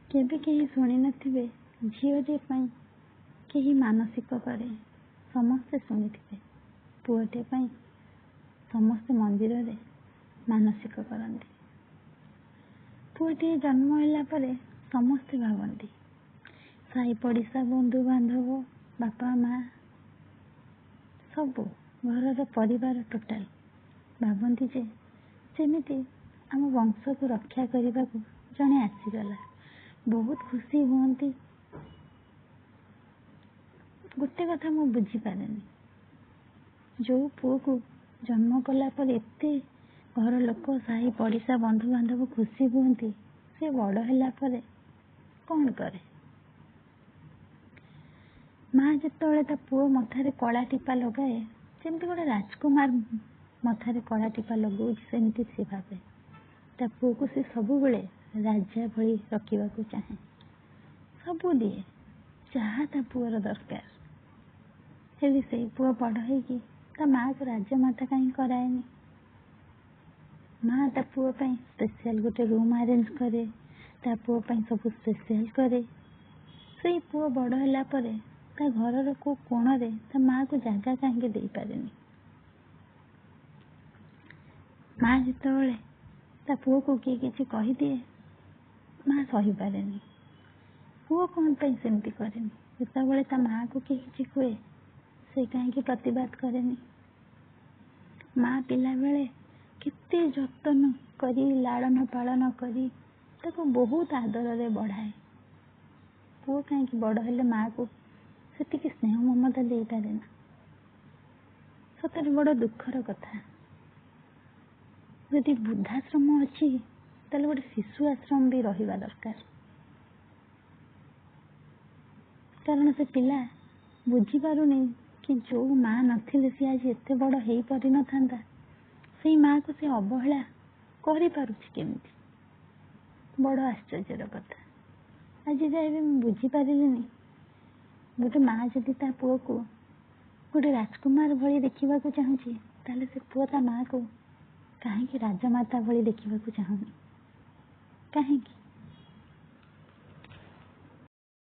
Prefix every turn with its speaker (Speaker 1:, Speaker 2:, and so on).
Speaker 1: କେବେ କେହି ଶୁଣି ନଥିବେ ଝିଅଟିଏ ପାଇଁ କେହି ମାନସିକ କରେ, ସମସ୍ତେ ଶୁଣିଥିବେ। ପୁଅଟିଏ ପାଇଁ ସମସ୍ତେ ମନ୍ଦିରରେ ମାନସିକ କରନ୍ତି। ପୁଅଟିଏ ଜନ୍ମ ହେଲା ପରେ ସମସ୍ତେ ଭାବନ୍ତି, ସାହି ପଡ଼ିଶା, ବନ୍ଧୁବାନ୍ଧବ, ବାପା ମା, ସବୁ ଘରର ପରିବାର ଟୋଟାଲ ଭାବନ୍ତି ଯେ ଯେମିତି ଆମ ବଂଶକୁ ରକ୍ଷା କରିବାକୁ ଜଣେ ଆସିଗଲା। ବହୁତ ଖୁସି ହୁଅନ୍ତି। ଗୋଟେ କଥା ମୁଁ ବୁଝିପାରେନି, ଯୋଉ ପୁଅକୁ ଜନ୍ମ କଲା ପରେ ଏତେ ଘର ଲୋକ, ସାହି ପଡ଼ିଶା, ବନ୍ଧୁବାନ୍ଧବ ଖୁସି ହୁଅନ୍ତି, ସେ ବଡ଼ ହେଲା ପରେ କ'ଣ କରେ? ମା ଯେତେବେଳେ ତା ପୁଅ ମଥାରେ କଳା ଟିପା ଲଗାଏ, ଯେମିତି ଗୋଟେ ରାଜକୁମାର ମଥାରେ କଳା ଟିପା ଲଗାଉଛି, ସେମିତି ସେ ଭାବେ ତା ପୁଅକୁ ସେ ସବୁବେଳେ ରାଜା ଭଳି ରଖିବାକୁ ଚାହେଁ। ସବୁ ଦିଏ, ଯାହା ତା ପୁଅର ଦରକାର। ହେଲେ ସେଇ ପୁଅ ବଡ଼ ହେଇକି ତା ମାଆକୁ ରାଜମାତା କାହିଁ କରାଏନି? ମା ତା ପୁଅ ପାଇଁ ସ୍ପେଶିଆଲ ଗୋଟେ ରୁମ୍ ଆରେଞ୍ଜ କରେ, ତା ପୁଅ ପାଇଁ ସବୁ ସ୍ପେଶିଆଲ କରେ। ସେଇ ପୁଅ ବଡ଼ ହେଲା ପରେ ତା ଘରର କୋଉ କୋଣରେ ତା ମାଆକୁ ଜାଗା କାହିଁକି ଦେଇପାରେନି? ମା ଯେତେବେଳେ ତା ପୁଅକୁ କିଏ କିଛି କହିଦିଏ, ମା ସହିପାରେନି। ପୁଅ କ'ଣ ପାଇଁ ସେମିତି କରେନି? ଯେତେବେଳେ ତା ମାଆକୁ କିଏ କିଛି କୁହେ, ସେ କାହିଁକି ପ୍ରତିବାଦ କରେନି? ମା ପିଲାବେଳେ କେତେ ଯତ୍ନ କରି, ଲାଳନ ପାଳନ କରି ତାକୁ ବହୁତ ଆଦରରେ ବଢ଼ାଏ। ପୁଅ କାହିଁକି ବଡ଼ ହେଲେ ମାଆକୁ ସେତିକି ସ୍ନେହ ମମତା ଦେଇପାରେ ନା? ସତରେ ବଡ଼ ଦୁଃଖର କଥା। ଯଦି ବୃଦ୍ଧାଶ୍ରମ ଅଛି, ତାହେଲେ ଗୋଟେ ଶିଶୁ ଆଶ୍ରମ ବି ରହିବା ଦରକାର। କାରଣ ସେ ପିଲା ବୁଝିପାରୁନି କି ଯୋଉ ମା ନଥିଲେ ସେ ଆଜି ଏତେ ବଡ଼ ହେଇପାରିନଥାନ୍ତା। ସେଇ ମାଆକୁ ସେ ଅବହେଳା କରିପାରୁଛି କେମିତି? ବଡ଼ ଆଶ୍ଚର୍ଯ୍ୟର କଥା। ଆଜି ଯାଏ ବି ମୁଁ ବୁଝିପାରିଲିନି, ଗୋଟେ ମା ଯଦି ତା ପୁଅକୁ ଗୋଟେ ରାଜକୁମାର ଭଳି ଦେଖିବାକୁ ଚାହୁଁଛି, ତାହେଲେ ସେ ପୁଅ ତା ମାଆକୁ କାହିଁକି ରାଜମାତା ଭଳି ଦେଖିବାକୁ ଚାହୁଁନି? କାହିଁକି?